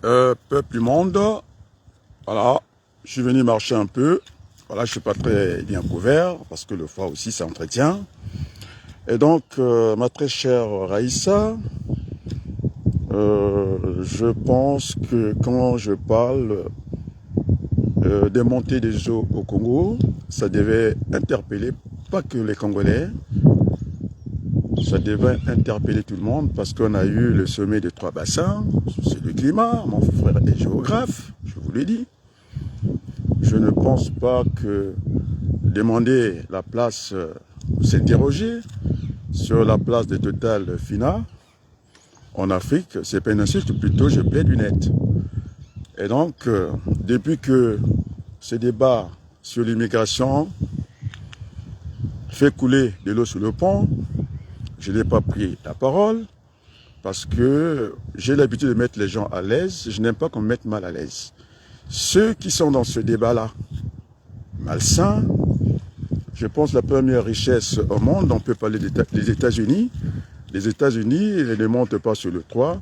Peuple du monde, voilà, je suis venu marcher un peu. Voilà, je suis pas très bien couvert parce que le foie aussi ça entretient. Et donc, ma très chère Raïssa, je pense que quand je parle des montées des eaux au Congo, ça devait interpeller pas que les Congolais, ça devait interpeller tout le monde parce qu'on a eu le sommet des 3 bassins, c'est le climat, mon frère est géographe, je vous l'ai dit. Je ne pense pas que demander la place, s'interroger sur la place de Total Fina en Afrique, c'est pas une insulte, plutôt je plaide du net. Et donc, depuis que ce débat sur l'immigration fait couler de l'eau sous le pont, je n'ai pas pris la parole parce que j'ai l'habitude de mettre les gens à l'aise. Je n'aime pas qu'on me mette mal à l'aise. Ceux qui sont dans ce débat-là, malsain, je pense la première richesse au monde, on peut parler des États-Unis. Les États-Unis, ils ne montent pas sur le toit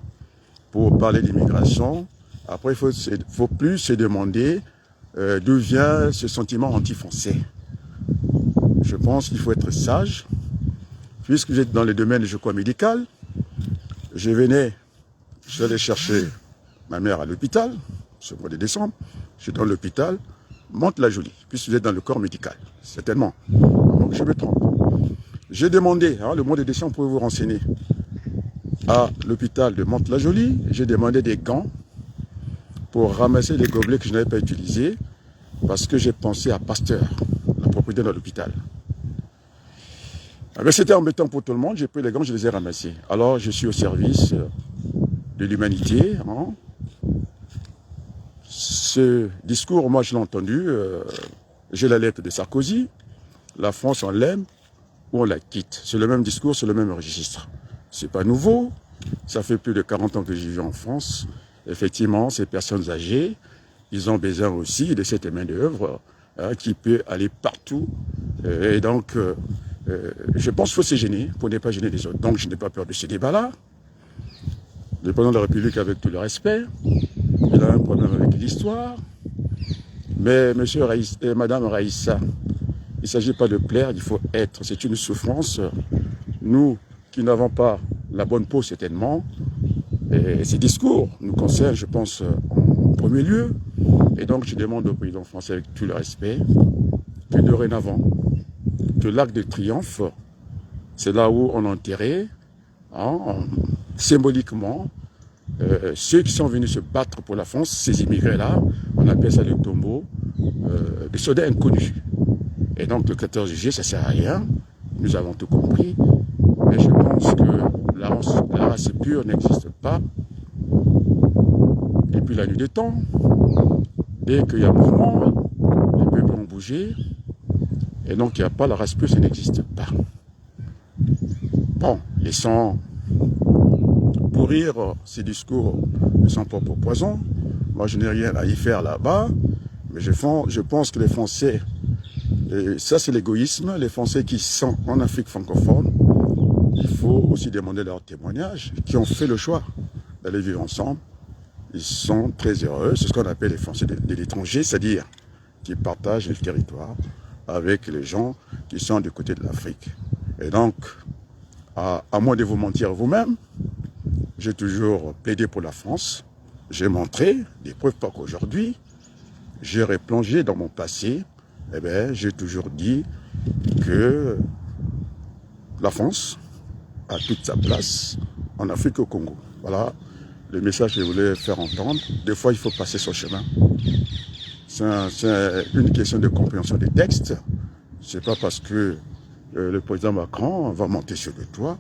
pour parler d'immigration. Après, il faut plus se demander d'où vient ce sentiment anti-français. Je pense qu'il faut être sage. Puisque j'étais dans le domaine, je crois, médical, j'allais chercher ma mère à l'hôpital, ce mois de décembre, je suis dans l'hôpital, Mantes-la-Jolie, puisque vous êtes dans le corps médical, certainement. Donc je me trompe. J'ai demandé, hein, le mois de décembre, pour vous renseigner, à l'hôpital de Mantes-la-Jolie, j'ai demandé des gants pour ramasser les gobelets que je n'avais pas utilisés, parce que j'ai pensé à Pasteur, la propriétaire de l'hôpital. C'était embêtant pour tout le monde, j'ai pris les gants, je les ai ramassés. Alors je suis au service de l'humanité. Hein. Ce discours, moi je l'ai entendu, j'ai la lettre de Sarkozy, la France on l'aime ou on la quitte. C'est le même discours, c'est le même registre. C'est pas nouveau, ça fait plus de 40 ans que j'y vis en France. Effectivement, ces personnes âgées, ils ont besoin aussi de cette main d'œuvre qui peut aller partout. Et donc, je pense qu'il faut se gêner pour ne pas gêner les autres. Donc je n'ai pas peur de ce débat-là. Le président de la République, avec tout le respect, il a un problème avec l'histoire. Mais monsieur et madame Raïssa, il ne s'agit pas de plaire, il faut être. C'est une souffrance. Nous qui n'avons pas la bonne peau certainement, et ces discours nous concernent, je pense, en premier lieu. Et donc je demande au président français avec tout le respect que dorénavant, que l'Arc de Triomphe, c'est là où on enterrait, hein, symboliquement, ceux qui sont venus se battre pour la France, ces immigrés-là, on appelle ça le tombeau des soldats inconnus. Et donc le 14 juillet, ça ne sert à rien, nous avons tout compris, mais je pense que la race pure n'existe pas. Et puis la nuit des temps, dès qu'il y a mouvement, les peuples ont bougé, et donc il n'y a pas la race pure, ça n'existe pas. Bon, laissons pourrir ces discours de son propre poison. Moi, je n'ai rien à y faire là-bas, mais je pense que les Français, et ça c'est l'égoïsme, les Français qui sont en Afrique francophone, il faut aussi demander leur témoignage, qui ont fait le choix d'aller vivre ensemble. Ils sont très heureux, c'est ce qu'on appelle les Français de l'étranger, c'est-à-dire qui partagent le territoire avec les gens qui sont du côté de l'Afrique. Et donc, à moins de vous mentir vous-même, j'ai toujours plaidé pour la France. J'ai montré, des preuves pas qu'aujourd'hui, j'ai replongé dans mon passé. Eh bien, j'ai toujours dit que la France a toute sa place en Afrique et au Congo. Voilà le message que je voulais faire entendre. Des fois, il faut passer son chemin. C'est une question de compréhension des textes. C'est pas parce que le président Macron va monter sur le toit,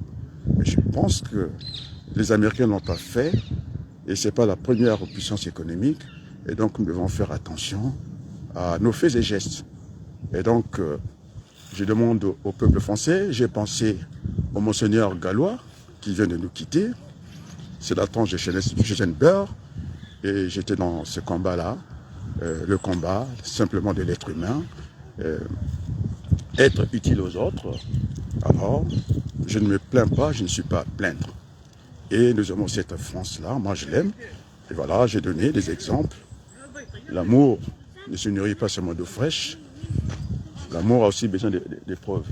mais je pense que les Américains ne l'ont pas fait, et ce n'est pas la première puissance économique, et donc nous devons faire attention à nos faits et gestes. Et donc, je demande au peuple français, j'ai pensé au monseigneur Gallois, qui vient de nous quitter, c'est la tranche de Schönberg, et j'étais dans ce combat-là, le combat simplement de l'être humain, être utile aux autres. Alors, je ne me plains pas, je ne suis pas à plaindre. Et nous avons cette France-là, moi je l'aime, Et voilà, j'ai donné des exemples. L'amour ne se nourrit pas seulement d'eau fraîche. L'amour a aussi besoin d'épreuves.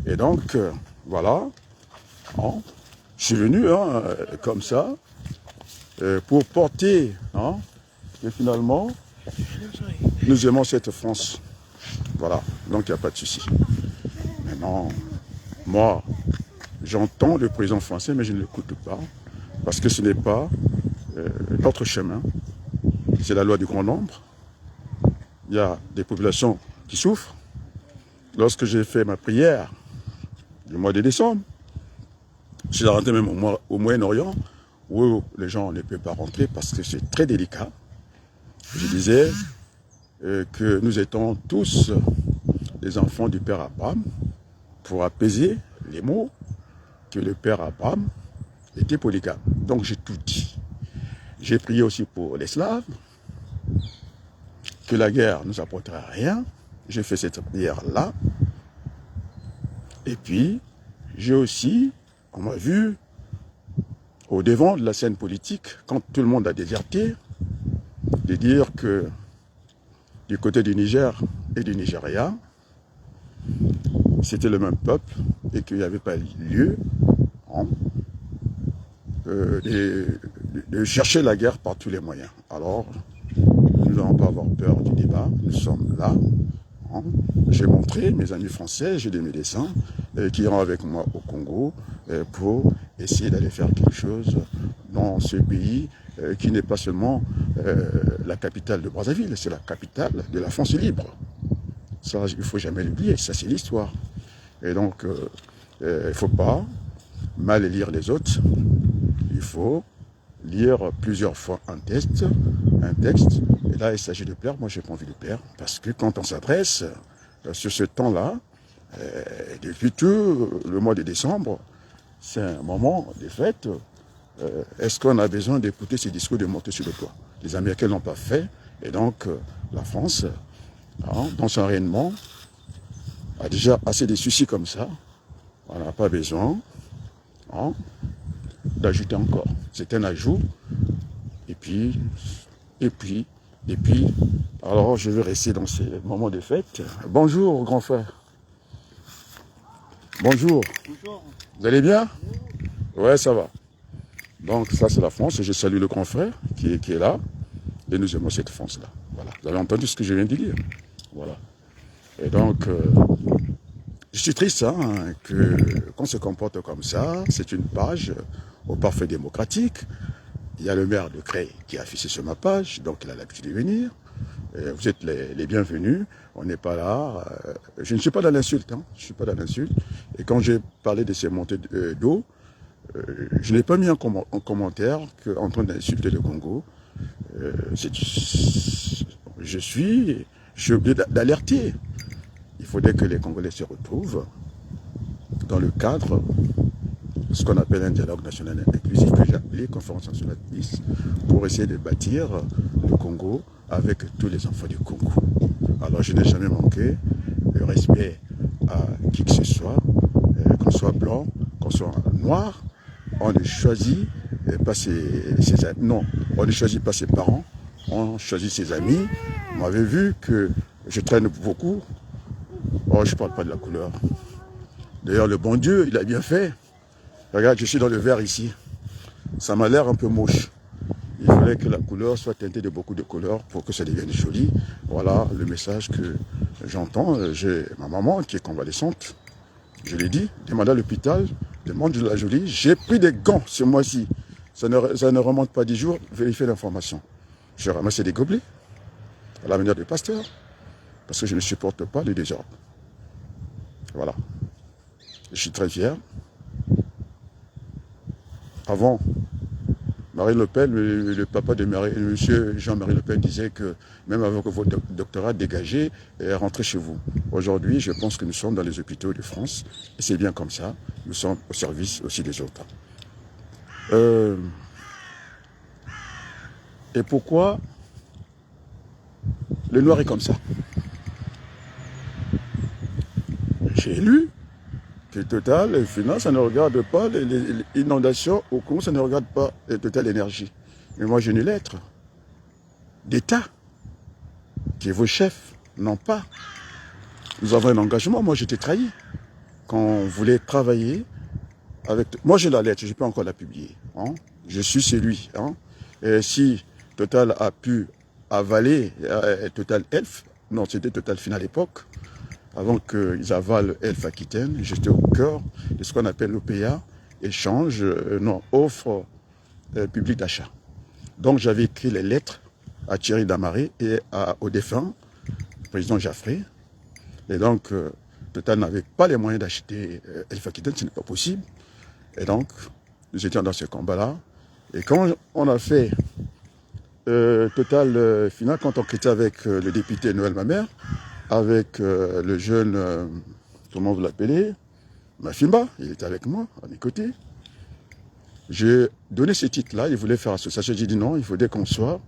Et donc, voilà, hein, je suis venu comme ça pour porter que finalement, nous aimons cette France. Voilà, donc il n'y a pas de souci. Maintenant, moi, j'entends le président français, mais je ne l'écoute pas, parce que ce n'est pas notre chemin. C'est la loi du grand nombre. Il y a des populations qui souffrent. Lorsque j'ai fait ma prière du mois de décembre, je suis rentré même au Moyen-Orient, où les gens ne peuvent pas rentrer parce que c'est très délicat. Je disais que nous étions tous des enfants du Père Abraham, pour apaiser les mots que le Père Abraham était polygame. Donc j'ai tout dit. J'ai prié aussi pour les Slaves, que la guerre ne nous apportera rien. J'ai fait cette prière-là. Et puis, j'ai aussi, on m'a vu, au devant de la scène politique, quand tout le monde a déserté, de dire que du côté du Niger et du Nigeria, c'était le même peuple et qu'il n'y avait pas lieu de chercher la guerre par tous les moyens. Alors, nous n'allons pas avoir peur du débat, nous sommes là. J'ai montré mes amis français, j'ai des médecins qui iront avec moi au Congo pour essayer d'aller faire quelque chose dans ce pays qui n'est pas seulement la capitale de Brazzaville, c'est la capitale de la France libre. Ça, il ne faut jamais l'oublier, ça c'est l'histoire. Et donc, il ne faut pas mal lire les autres, il faut lire plusieurs fois un texte, et là il s'agit de plaire, moi j'ai pas envie de plaire, parce que quand on s'adresse sur ce temps-là, depuis tout le mois de décembre, c'est un moment de fête, est-ce qu'on a besoin d'écouter ces discours de monter sur le toit? Les Américains n'ont pas fait, et donc la France, dans son rayonnement, a déjà assez de soucis comme ça, on n'a pas besoin d'ajouter encore. C'est un ajout, et puis, alors je vais rester dans ces moments de fête. Bonjour, grand frère. Bonjour. Bonjour. Vous allez bien? Ouais, ça va. Donc ça c'est la France, et je salue le grand frère qui est là, et nous aimons cette France-là. Voilà. Vous avez entendu ce que je viens de dire? Voilà. Et donc, je suis triste qu'on se comporte comme ça. C'est une page au parfait démocratique. Il y a le maire de Creil qui a affiché sur ma page, donc il a l'habitude de venir. Vous êtes les bienvenus. On n'est pas là. Je ne suis pas dans l'insulte. Je suis pas dans l'insulte. Et quand j'ai parlé de ces montées d'eau, je n'ai pas mis en commentaire qu'en train d'insulter le Congo. Je suis obligé d'alerter. Il faudrait que les Congolais se retrouvent dans le cadre de ce qu'on appelle un dialogue national inclusif, que j'ai appelé Conférence nationale de Nice, pour essayer de bâtir le Congo avec tous les enfants du Congo. Alors je n'ai jamais manqué de respect à qui que ce soit, qu'on soit blanc, qu'on soit noir. On ne choisit pas ses amis. Non, on ne choisit pas ses parents, on choisit ses amis. Vous m'avez vu que je traîne beaucoup. Oh, je ne parle pas de la couleur. D'ailleurs, le bon Dieu, il a bien fait. Regarde, je suis dans le vert ici. Ça m'a l'air un peu moche. Il fallait que la couleur soit teintée de beaucoup de couleurs pour que ça devienne joli. Voilà le message que j'entends. J'ai ma maman qui est convalescente. Je l'ai dit, demande à l'hôpital, demande de la jolie. J'ai pris des gants ce mois-ci. Ça ne remonte pas 10 jours. Vérifiez l'information. J'ai ramassé des gobelets à la manière du pasteur. Parce que je ne supporte pas le désordre. Voilà. Je suis très fier. Avant, Marine Le Pen, le papa de monsieur Jean-Marie Le Pen disait que même avec votre doctorat dégagé, rentrez chez vous. Aujourd'hui, je pense que nous sommes dans les hôpitaux de France, et c'est bien comme ça. Nous sommes au service aussi des autres. Et pourquoi le noir est comme ça? J'ai lu que Total Finance, ça ne regarde pas les inondations au Congo, ça ne regarde pas Total Énergie. Mais moi, j'ai une lettre d'État que vos chefs n'ont pas. Nous avons un engagement. Moi, j'étais trahi. Quand on voulait travailler avec... Moi, j'ai la lettre, je n'ai pas encore la publier. Hein. Je suis celui. Hein. Et si Total a pu avaler Total Elf, non, c'était Total Fin à l'époque, avant qu'ils avalent Elf Aquitaine, j'étais au cœur de ce qu'on appelle l'OPA, échange, non, offre publique d'achat. Donc, j'avais écrit les lettres à Thierry Damaré et au défunt, président Jaffré. Et donc, Total n'avait pas les moyens d'acheter Elf Aquitaine, ce n'est pas possible. Et donc, nous étions dans ce combat-là. Et quand on a fait Total Final, quand on était avec le député Noël Mamère, avec le jeune, comment vous l'appelez, Mafimba, il était avec moi, à mes côtés. J'ai donné ce titre-là, il voulait faire association. J'ai dit non, il faudrait qu'on soit,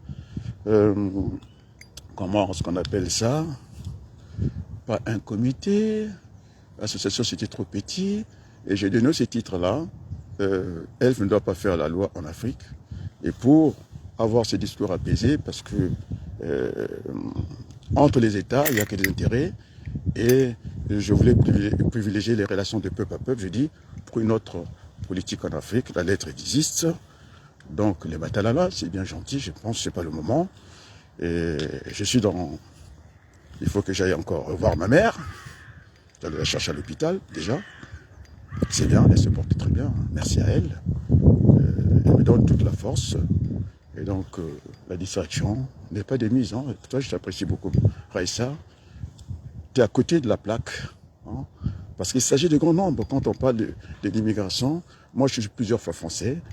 comment est-ce qu'on appelle ça? Pas un comité, l'association c'était trop petit, et j'ai donné ce titre-là, Elf ne doit pas faire la loi en Afrique, et pour avoir ce discours apaisé, parce que entre les États, il n'y a que des intérêts, et je voulais privilégier les relations de peuple à peuple, je dis, pour une autre politique en Afrique, la lettre existe, donc les Batalala, c'est bien gentil, je pense que ce n'est pas le moment, et je suis dans... Il faut que j'aille encore revoir ma mère. J'allais la chercher à l'hôpital, déjà. C'est bien, elle se porte très bien. Merci à elle. Elle me donne toute la force. Et donc, la distraction n'est pas démise. Hein. Toi, je t'apprécie beaucoup. Raïssa, tu es à côté de la plaque. Hein. Parce qu'il s'agit de grands nombres. Quand on parle de l'immigration, moi, je suis plusieurs fois français.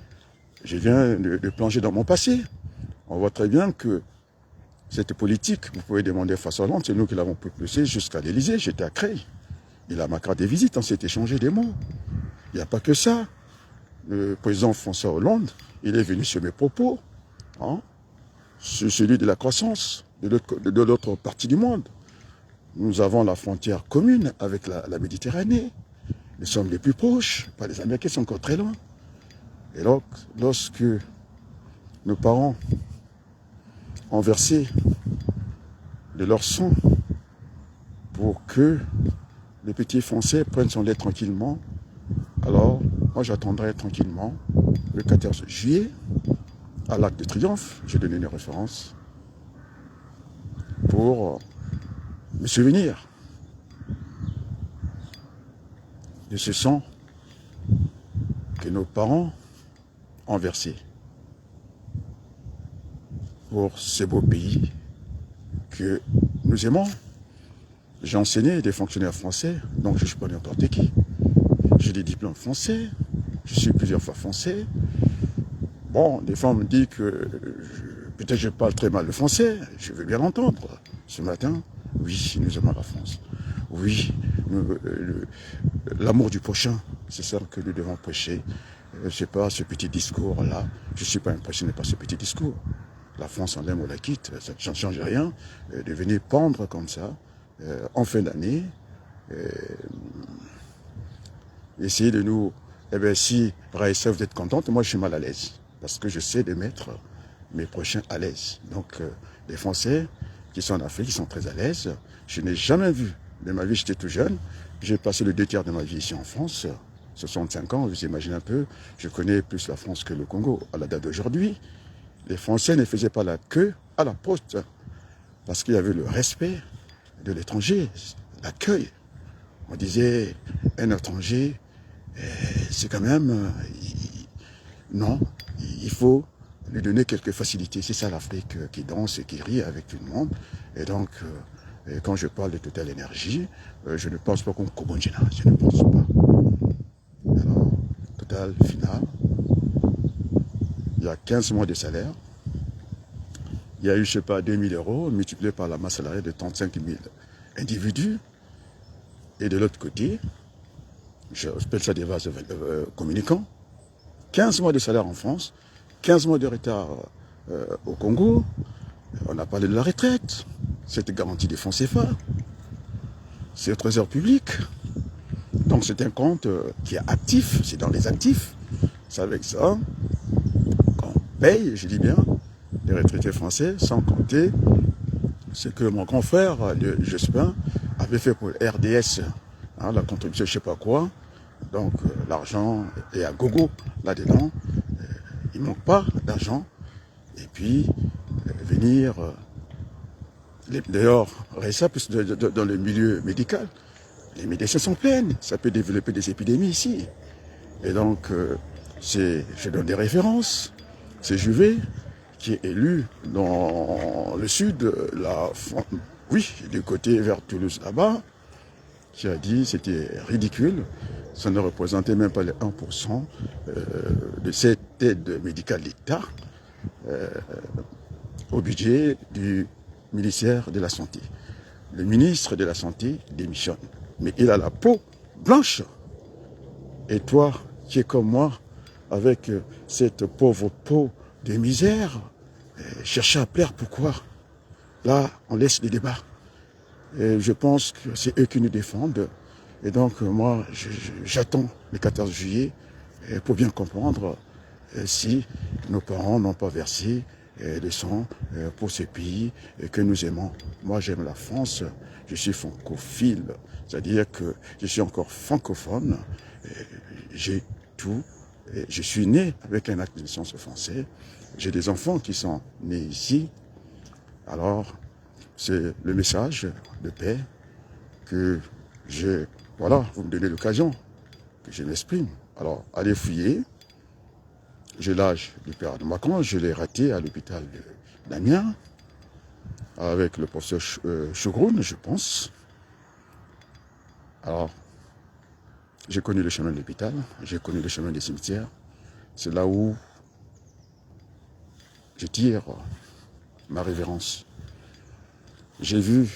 Je viens de plonger dans mon passé. On voit très bien que cette politique, vous pouvez demander à François Hollande, c'est nous qui l'avons propulsée jusqu'à l'Élysée. J'étais à Creil. Il a ma carte de visite, on s'est échangé des mots. Il n'y a pas que ça. Le président François Hollande, il est venu sur mes propos, hein, sur celui de la croissance de l'autre partie du monde. Nous avons la frontière commune avec la Méditerranée. Nous sommes les plus proches, pas les Américains sont encore très loin. Et donc, lorsque nos parents ont versé de leur sang pour que le petit Français prenne son lait tranquillement, alors moi j'attendrai tranquillement le 14 juillet à l'Arc de Triomphe, j'ai donné une référence, pour me souvenir de ce sang que nos parents ont versé pour ce beau pays que nous aimons. J'ai enseigné des fonctionnaires français, donc je ne suis pas n'importe qui. J'ai des diplômes français, je suis plusieurs fois français. Bon, des fois on me dit que peut-être je parle très mal le français, je veux bien l'entendre. Ce matin, oui, nous aimons la France. Oui, l'amour du prochain, c'est ça que nous devons prêcher. C'est pas ce petit discours-là. Je ne suis pas impressionné par ce petit discours. La France, on l'aime, on la quitte, ça ne change rien. De venir pendre comme ça, en fin d'année, essayer de nous... Eh bien, si Raïssa, vous êtes contente, moi je suis mal à l'aise. Parce que je sais de mettre mes prochains à l'aise. Donc, les Français qui sont en Afrique, ils sont très à l'aise. Je n'ai jamais vu, de ma vie, j'étais tout jeune. J'ai passé le 2 tiers de ma vie ici en France, 65 ans, vous imaginez un peu. Je connais plus la France que le Congo. À la date d'aujourd'hui, les Français ne faisaient pas la queue à la poste. Parce qu'il y avait le respect de l'étranger, l'accueil. On disait, un étranger, c'est quand même... non, il faut lui donner quelques facilités. C'est ça l'Afrique qui danse et qui rit avec tout le monde. Et donc, quand je parle de Total Énergie, je ne pense pas qu'on Kobonjina, je ne pense pas. Alors, Total Final, il y a 15 mois de salaire. Il y a eu, je ne sais pas, 2 000 € multiplié par la masse salariale de 35 000 individus. Et de l'autre côté, j'appelle ça des vases communicants, 15 mois de salaire en France, 15 mois de retard au Congo. On a parlé de la retraite, cette garantie des fonds CFA, c'est au trésor public. Donc c'est un compte qui est actif, c'est dans les actifs. C'est avec ça qu'on payent, je dis bien, les retraités français, sans compter ce que mon grand frère, Jospin, avait fait pour le RDS, hein, la contribution, je ne sais pas quoi. Donc l'argent est à gogo là-dedans. Il ne manque pas d'argent. Et puis, venir, d'ailleurs, ça, dans le milieu médical, les médecins sont pleins. Ça peut développer des épidémies ici. Et donc, je donne des références. C'est Juvet qui est élu dans le sud, oui, du côté vers Toulouse là-bas, qui a dit que c'était ridicule. Ça ne représentait même pas les 1% de cette aide médicale d'État au budget du ministère de la Santé. Le ministre de la Santé démissionne. Mais il a la peau blanche. Et toi, qui es comme moi, avec cette pauvre peau de misère, chercher à plaire, pourquoi? Là, on laisse les débats. Et je pense que c'est eux qui nous défendent. Et donc, moi, j'attends le 14 juillet pour bien comprendre si nos parents n'ont pas versé le sang pour ce pays que nous aimons. Moi, j'aime la France, je suis francophile, c'est-à-dire que je suis encore francophone, j'ai tout, je suis né avec un acte de naissance français, j'ai des enfants qui sont nés ici, alors c'est le message de paix que j'ai, voilà, vous me donnez l'occasion que je m'exprime. Alors, allez fouiller. J'ai l'âge du père de Macron, je l'ai raté à l'hôpital d'Amiens, avec le professeur Chogroun, je pense. Alors, j'ai connu le chemin de l'hôpital, j'ai connu le chemin des cimetières. C'est là où je tire ma révérence. J'ai vu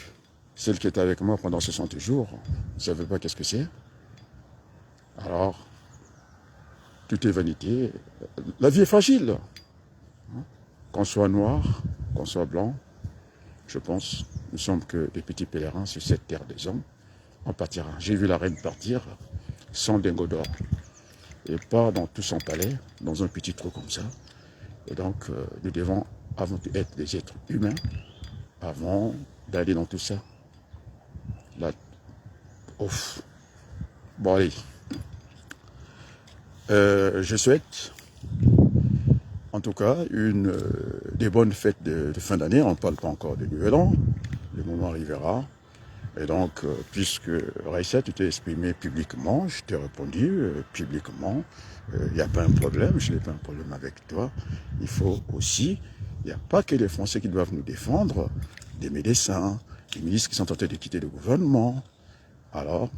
celle qui était avec moi pendant 60 jours, je ne savais pas qu'est-ce que c'est. Alors, tout est vanité. La vie est fragile. Qu'on soit noir, qu'on soit blanc, je pense, nous sommes que des petits pèlerins sur cette terre des hommes. On partira. J'ai vu la reine partir sans dingo d'or. Et pas dans tout son palais, dans un petit trou comme ça. Et donc, nous devons avant tout être des êtres humains, avant d'aller dans tout ça. Là, ouf. Bon, allez. Je souhaite, en tout cas, des bonnes fêtes de fin d'année. On ne parle pas encore de Nouvel An. Le moment arrivera. Et donc, puisque Raissa, tu t'es exprimé publiquement, je t'ai répondu publiquement, il n'y a pas un problème, je n'ai pas un problème avec toi. Il faut aussi, il n'y a pas que les Français qui doivent nous défendre, des médecins, des ministres qui sont tentés de quitter le gouvernement. Alors,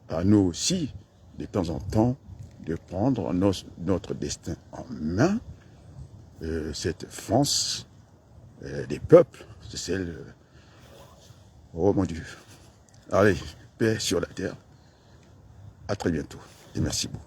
à nous aussi, de temps en temps, de prendre notre destin en main. Cette France des peuples, c'est celle... oh mon Dieu. Allez, paix sur la terre. À très bientôt. Et merci beaucoup.